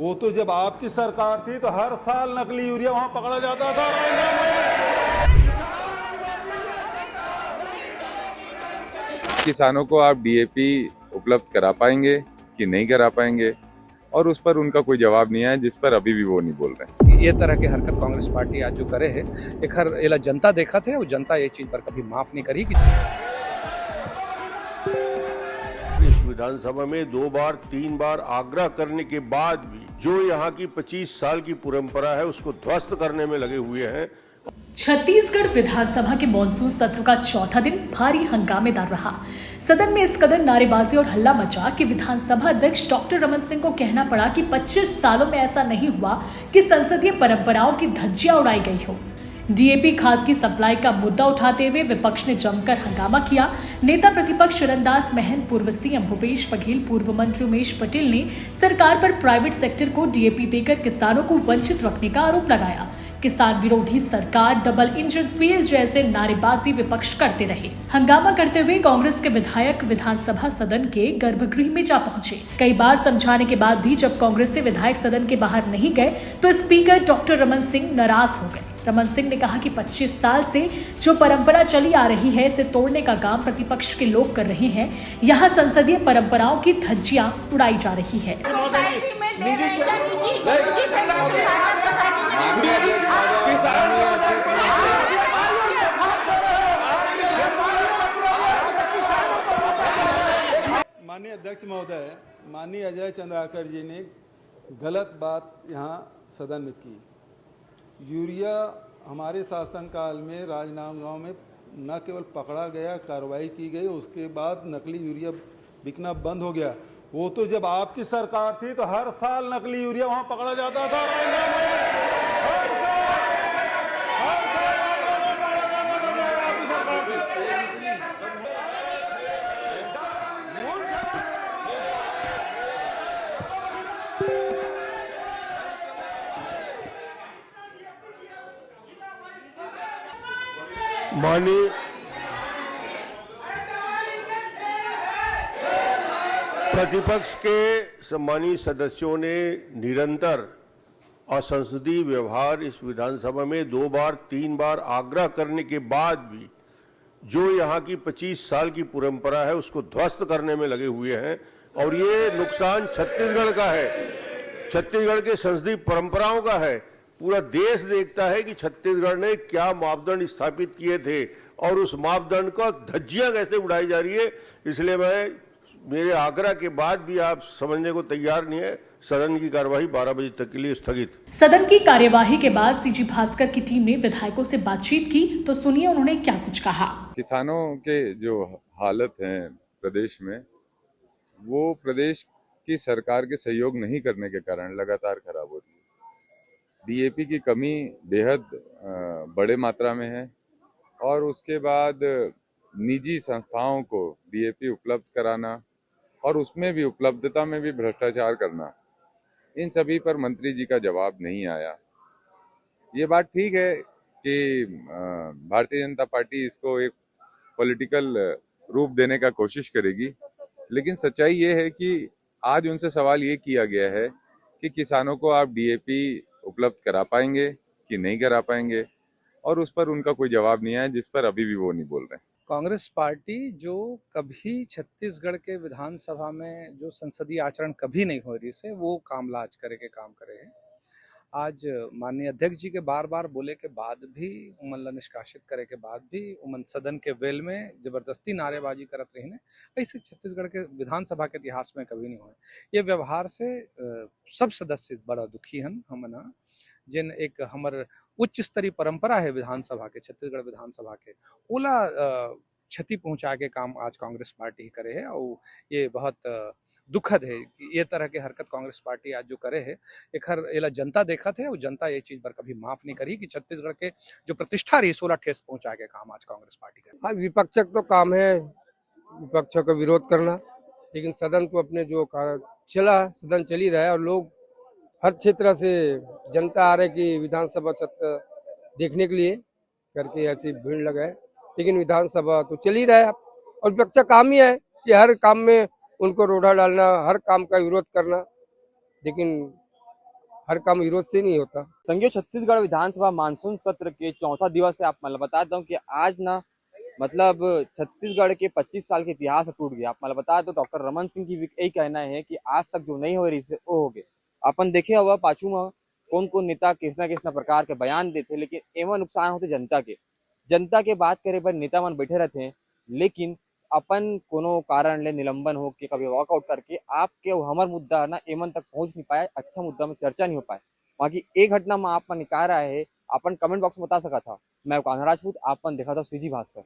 वो तो जब आपकी सरकार थी तो हर साल नकली यूरिया वहां पकड़ा जाता था। किसानों को आप डीएपी उपलब्ध करा पाएंगे कि नहीं करा पाएंगे, और उस पर उनका कोई जवाब नहीं है, जिस पर अभी भी वो नहीं बोल रहे। ये तरह के हरकत कांग्रेस पार्टी आज जो करे है, एक हर एला जनता देखा थे, वो जनता ये चीज पर कभी माफ नहीं करी। इस विधानसभा में 2 बार 3 बार आग्रह करने के बाद भी जो यहाँ की 25 साल की परंपरा है उसको ध्वस्त करने में लगे हुए हैं। छत्तीसगढ़ विधानसभा के मॉनसून सत्र का चौथा दिन भारी हंगामेदार रहा। सदन में इस कदर नारेबाजी और हल्ला मचा कि विधानसभा अध्यक्ष डॉक्टर रमन सिंह को कहना पड़ा कि 25 सालों में ऐसा नहीं हुआ कि संसदीय परंपराओं की धज्जियां उड़ाई गई हो। डीएपी खाद की सप्लाई का मुद्दा उठाते हुए विपक्ष ने जमकर हंगामा किया। नेता प्रतिपक्ष शरणदास महंत, पूर्व सीएम भूपेश बघेल, पूर्व मंत्री उमेश पटेल ने सरकार पर प्राइवेट सेक्टर को डीएपी देकर किसानों को वंचित रखने का आरोप लगाया। किसान विरोधी सरकार, डबल इंजन फेल जैसे नारेबाजी विपक्ष करते रहे। हंगामा करते हुए कांग्रेस के विधायक विधानसभा सदन के गर्भगृह में जा पहुंचे। कई बार समझाने के बाद भी जब कांग्रेस से विधायक सदन के बाहर नहीं गए तो स्पीकर डॉक्टर रमन सिंह नाराज हो गए। रमन सिंह ने कहा कि 25 साल से जो परंपरा चली आ रही है, इसे तोड़ने का काम प्रतिपक्ष के लोग कर रहे हैं। यहाँ संसदीय परंपराओं की धज्जियां उड़ाई जा रही है। माननीय अध्यक्ष महोदय, माननीय अजय चंद्राकर जी ने गलत बात यहाँ सदन में की। यूरिया हमारे शासनकाल में राजनांदगांव में न केवल पकड़ा गया, कार्रवाई की गई, उसके बाद नकली यूरिया बिकना बंद हो गया। वो तो जब आपकी सरकार थी तो हर साल नकली यूरिया वहां पकड़ा जाता था। माननीय प्रतिपक्ष के सम्मानित सदस्यों ने निरंतर असंसदीय व्यवहार इस विधानसभा में 2 बार 3 बार आग्रह करने के बाद भी जो यहाँ की 25 साल की परंपरा है उसको ध्वस्त करने में लगे हुए हैं। और ये नुकसान छत्तीसगढ़ का है, छत्तीसगढ़ के संसदीय परंपराओं का है। पूरा देश देखता है कि छत्तीसगढ़ ने क्या मापदंड स्थापित किए थे और उस मापदंड का धज्जियां कैसे उड़ाई जा रही है। इसलिए मेरे आग्रह के बाद भी आप समझने को तैयार नहीं है। सदन की कार्यवाही 12 बजे तक के लिए स्थगित। सदन की कार्यवाही के बाद सीजी भास्कर की टीम ने विधायकों से बातचीत की, तो सुनिए उन्होंने क्या कुछ कहा। किसानों के जो हालत है प्रदेश में, वो प्रदेश की सरकार के सहयोग नहीं करने के कारण लगातार खराब हो रही है। डीएपी की कमी बेहद बड़े मात्रा में है, और उसके बाद निजी संस्थाओं को डीएपी उपलब्ध कराना और उसमें भी उपलब्धता में भी भ्रष्टाचार करना, इन सभी पर मंत्री जी का जवाब नहीं आया। ये बात ठीक है कि भारतीय जनता पार्टी इसको एक पॉलिटिकल रूप देने का कोशिश करेगी, लेकिन सच्चाई ये है कि आज उनसे सवाल ये किया गया है कि किसानों को आप डीएपी उपलब्ध करा पाएंगे कि नहीं करा पाएंगे, और उस पर उनका कोई जवाब नहीं आया, जिस पर अभी भी वो नहीं बोल रहे हैं। कांग्रेस पार्टी जो कभी छत्तीसगढ़ के विधानसभा में जो संसदीय आचरण कभी नहीं हो रही से, वो कामलाज करे के काम करे है। आज माननीय अध्यक्ष जी के बार बार बोले के बाद भी, उमन ला निष्कासित करे के बाद भी उमन सदन के वेल में जबरदस्ती नारेबाजी करत रही ने, ऐसे छत्तीसगढ़ के विधानसभा के इतिहास में कभी नहीं हुए। ये व्यवहार से सब सदस्य बड़ा दुखी हन। हमन जिन एक हमर उच्च स्तरीय परंपरा है विधानसभा के, छत्तीसगढ़ विधानसभा के, ओला क्षति पहुंचा के काम आज कांग्रेस पार्टी करे है। और ये बहुत दुखद है कि ये तरह के हरकत कांग्रेस पार्टी आज जो करे है, एक हर एला जनता देखा थे, वो जनता ये चीज पर कभी माफ नहीं करी कि छत्तीसगढ़ के जो प्रतिष्ठा रही, 16 ठेस पहुंचा के काम आज कांग्रेस पार्टी करे। हाँ, विपक्ष तो काम है विपक्षों का विरोध करना, लेकिन सदन तो अपने जो चला, सदन चल ही रहा है और लोग हर क्षेत्र से जनता आ रहे कि विधानसभा सत्र देखने के लिए करके ऐसी भीड़ लगा है। लेकिन विधानसभा तो चल ही रहा है और विपक्ष का काम ही है कि हर काम में उनको रोड़ा डालना, हर काम का विरोध करना। लेकिन हर काम विरोध से नहीं होता। संघीय छत्तीसगढ़ विधानसभा मानसून सत्र के चौथा दिवस है। आप मतलब बता दूं कि आज ना मतलब छत्तीसगढ़ के 25 साल के इतिहास टूट गया। आप मतलब बता दो डॉक्टर रमन सिंह की भी यही कहना है कि आज तक जो नहीं हो रही से वो हो गए। अपन देखे हुआ पाछू में कौन कौन नेता किसना प्रकार के बयान देते, लेकिन एवं नुकसान होते जनता के बात करे पर नेता मन बैठे रहते हैं, लेकिन अपन कोनो कारण ले निलंबन हो के कभी वॉकआउट करके आपके हमर मुद्दा ना एमन तक पहुंच नहीं पाए, अच्छा मुद्दा में चर्चा नहीं हो पाए। बाकी एक घटना में आप निकाल रहा है, अपन कमेंट बॉक्स में बता सका था। मैं कान्हा राजपूत, आप देखा था सीजी भास्कर।